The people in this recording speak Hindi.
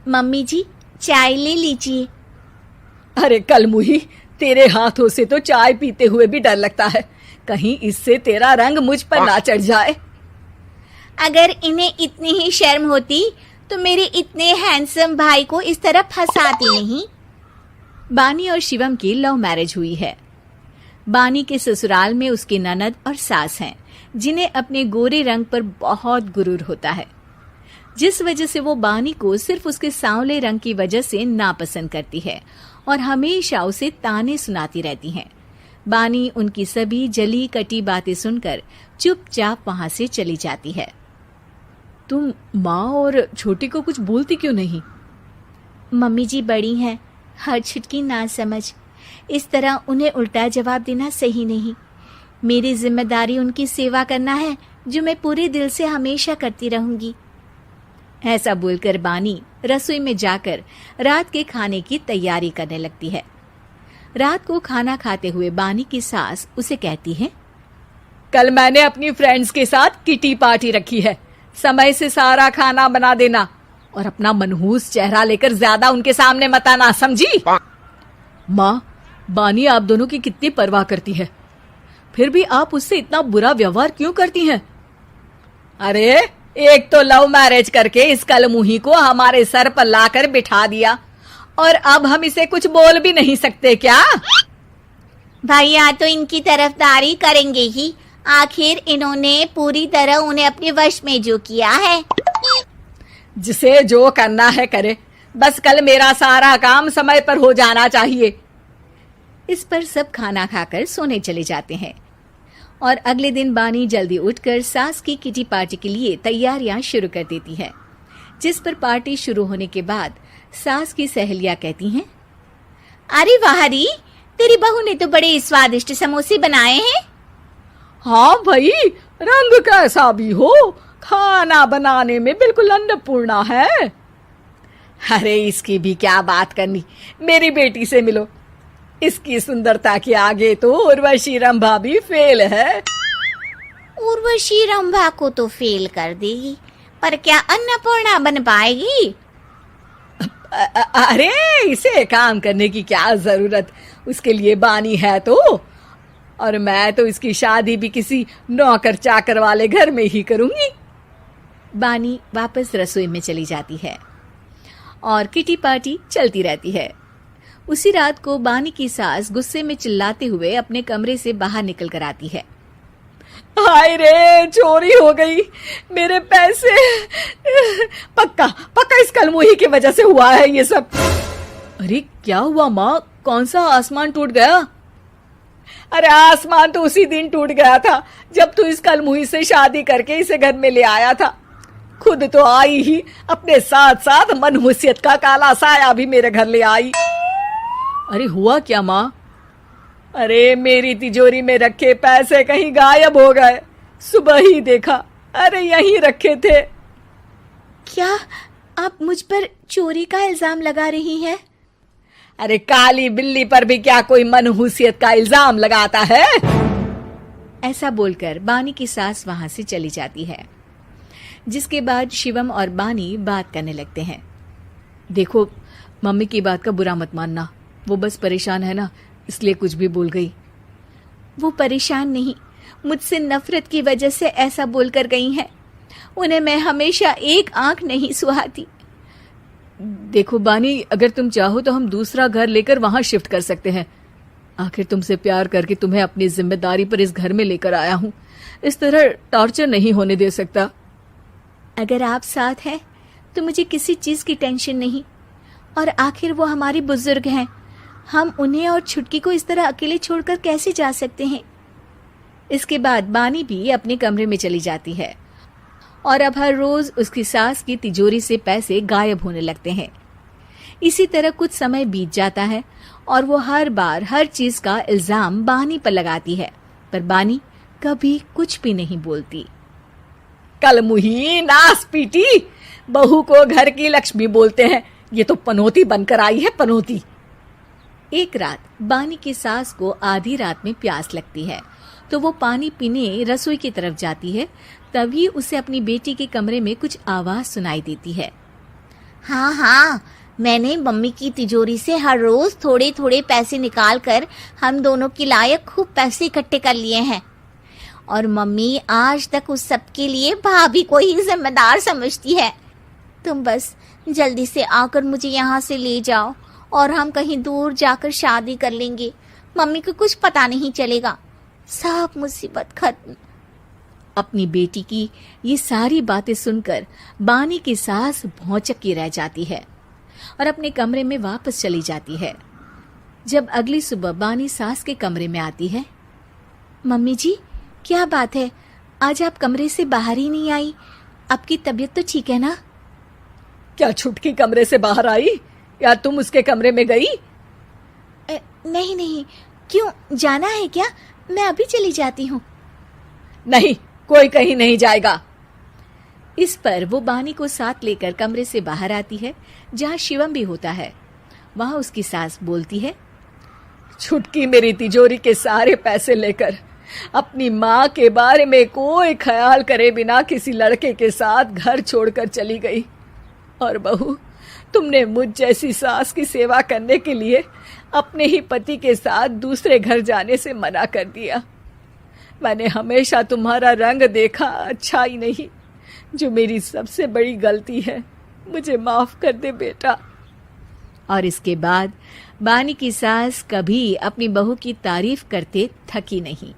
मम्मी जी, चाय ले लीजिए। अरे कलमुही, तेरे हाथों से तो चाय पीते हुए भी डर लगता है, कहीं इससे तेरा रंग मुझ पर ना चढ़ जाए। अगर इन्हें इतनी ही शर्म होती तो मेरे इतने हैंडसम भाई को इस तरह फंसाती नहीं। बानी और शिवम की लव मैरिज हुई है। बानी के ससुराल में उसकी ननद और सास हैं, जिन्हें अपने गोरे रंग पर बहुत गुरूर होता है, जिस वजह से वो बानी को सिर्फ उसके सांवले रंग की वजह से नापसंद करती है और हमेशा उसे ताने सुनाती रहती हैं। बानी उनकी सभी जली कटी बातें सुनकर चुपचाप वहां से चली जाती है। तुम माँ और छोटी को कुछ बोलती क्यों नहीं? मम्मी जी बड़ी हैं, हर छुटकी ना समझ, इस तरह उन्हें उल्टा जवाब देना सही नहीं। मेरी जिम्मेदारी उनकी सेवा करना है, जो मैं पूरे दिल से हमेशा करती रहूंगी। ऐसा बोलकर बानी रसोई में जाकर रात के खाने की तैयारी करने लगती है। रात को खाना खाते हुए बानी की सास उसे कहती है, कल मैंने अपनी फ्रेंड्स के साथ किटी पार्टी रखी है, समय से सारा खाना बना देना और अपना मनहूस चेहरा लेकर ज्यादा उनके सामने मत आना, समझी? माँ, बानी आप दोनों की कितनी परवाह करती है, फिर भी आप उससे इतना बुरा व्यवहार क्यों करती हैं? अरे एक तो लव मैरिज करके इस कलमुही को हमारे सर पर लाकर बिठा दिया और अब हम इसे कुछ बोल भी नहीं सकते क्या? भैया तो इनकी तरफदारी करेंगे ही, आखिर इन्होंने पूरी तरह उन्हें अपने वश में जो किया है। जिसे जो करना है करे, बस कल मेरा सारा काम समय पर हो जाना चाहिए। इस पर सब खाना खाकर सोने चले जाते हैं और अगले दिन बानी जल्दी उठकर सास की किटी पार्टी के लिए तैयारियां शुरू कर देती है, जिस पर पार्टी शुरू होने के बाद सास की सहेलियां कहती हैं, अरे वाह री, तेरी बहू ने तो बड़े स्वादिष्ट समोसे बनाए हैं। हाँ भाई, रंग कैसा भी हो, खाना बनाने में बिल्कुल अन्नपूर्णा है। अरे इसकी भी क्या बात करनी, मेरी बेटी से मिलो, इसकी सुंदरता के आगे तो उर्वशी रंभा भी फेल है। उर्वशी रंभा को तो फेल कर देगी, पर क्या अन्नपूर्णा बन पाएगी? अरे इसे काम करने की क्या जरूरत, उसके लिए बानी है तो, और मैं तो इसकी शादी भी किसी नौकर चाकर वाले घर में ही करूंगी। बानी वापस रसोई में चली जाती है और किटी पार्टी चलती रहती है। उसी रात को बानी की सास गुस्से में चिल्लाते हुए अपने कमरे से बाहर निकल कर आती है। हाय रे, चोरी हो गई, मेरे पैसे, पक्का पक्का इस कलमुही की वजह से हुआ है ये सब। अरे क्या हुआ माँ, कौन सा आसमान टूट गया? अरे आसमान तो उसी दिन टूट गया था जब तू इस कलमुही से शादी करके इसे घर में ले आया था। खुद तो आई ही, अपने साथ साथ मनहूसियत का काला साया भी मेरे घर ले आई। अरे हुआ क्या माँ? अरे मेरी तिजोरी में रखे पैसे कहीं गायब हो गए, सुबह ही देखा, अरे यहीं रखे थे। क्या आप मुझ पर चोरी का इल्जाम लगा रही हैं? अरे काली बिल्ली पर भी क्या कोई मनहूसियत का इल्जाम लगाता है? ऐसा बोलकर बानी की सास वहां से चली जाती है, जिसके बाद शिवम और बानी बात करने लगते हैं। देखो, मम्मी की बात का बुरा मत मानना, वो बस परेशान है ना, इसलिए कुछ भी बोल गई। वो परेशान नहीं, मुझसे नफरत की वजह से ऐसा बोलकर गई हैं। उन्हें मैं हमेशा एक आंख नहीं सुहाती। देखो बानी, अगर तुम चाहो तो हम दूसरा घर लेकर वहां शिफ्ट कर सकते हैं। आखिर तुमसे प्यार करके तुम्हें अपनी जिम्मेदारी पर इस घर में लेकर आया हूं, इस तरह टॉर्चर नहीं होने दे सकता। अगर आप साथ हैं तो मुझे किसी चीज की टेंशन नहीं, और आखिर वो हमारी बुजुर्ग हैं, हम उन्हें और छुटकी को इस तरह अकेले छोड़कर कैसे जा सकते हैं? इसके बाद बानी भी अपने कमरे में चली जाती है और अब हर रोज उसकी सास की तिजोरी से पैसे गायब होने लगते हैं। इसी तरह कुछ समय बीत जाता है और वो हर बार हर चीज का इल्जाम बानी पर लगाती है, पर बानी कभी कुछ भी नहीं बोलती। कलमुही नास पीटी, बहू को घर की लक्ष्मी बोलते हैं, ये तो पनौती बनकर आई है, पनौती। एक रात बानी की सास को आधी रात में प्यास लगती है, तो वो पानी पीने रसोई की तरफ जाती है। तभी उसे अपनी बेटी के कमरे में कुछ आवाज सुनाई देती है। हाँ हाँ, मैंने मम्मी की तिजोरी से हर रोज थोड़े थोड़े पैसे निकाल कर हम दोनों के लायक खूब पैसे इकट्ठे कर लिए हैं। और मम्मी आज तक उस सब के लिए भाभी को ही जिम्मेदार समझती है। तुम बस जल्दी से आकर मुझे यहाँ से ले जाओ और हम कहीं दूर जाकर शादी कर लेंगे। मम्मी को कुछ पता नहीं चलेगा, सब मुसीबत खत्म। अपनी बेटी की ये सारी बातें सुनकर बानी की सास भौंचक्की रह जाती है और अपने कमरे में वापस चली जाती है। जब अगली सुबह बानी सास के कमरे में आती है, मम्मी जी, क्या बात है, आज आप कमरे से बाहर ही नहीं आई? आपकी तबीयत तो ठीक है ना? क्या छुटकी कमरे से बाहर आई या तुम उसके कमरे में गई? नहीं नहीं, क्यों, जाना है क्या? मैं अभी चली जाती हूँ। नहीं, कोई कहीं नहीं जाएगा। इस पर वो बानी को साथ लेकर कमरे से बाहर आती है, जहाँ शिवम भी होता है। वहां उसकी सास बोलती है, छुटकी मेरी तिजोरी के सारे पैसे लेकर अपनी माँ के बारे में कोई ख्याल करे बिना किसी लड़के के साथ घर छोड़कर चली गई। और बहू, तुमने मुझ जैसी सास की सेवा करने के लिए अपने ही पति के साथ दूसरे घर जाने से मना कर दिया। मैंने हमेशा तुम्हारा रंग देखा अच्छा ही नहीं, जो मेरी सबसे बड़ी गलती है। मुझे माफ कर दे बेटा। और इसके बाद बानी की सास कभी अपनी बहू की तारीफ करते थकी नहीं।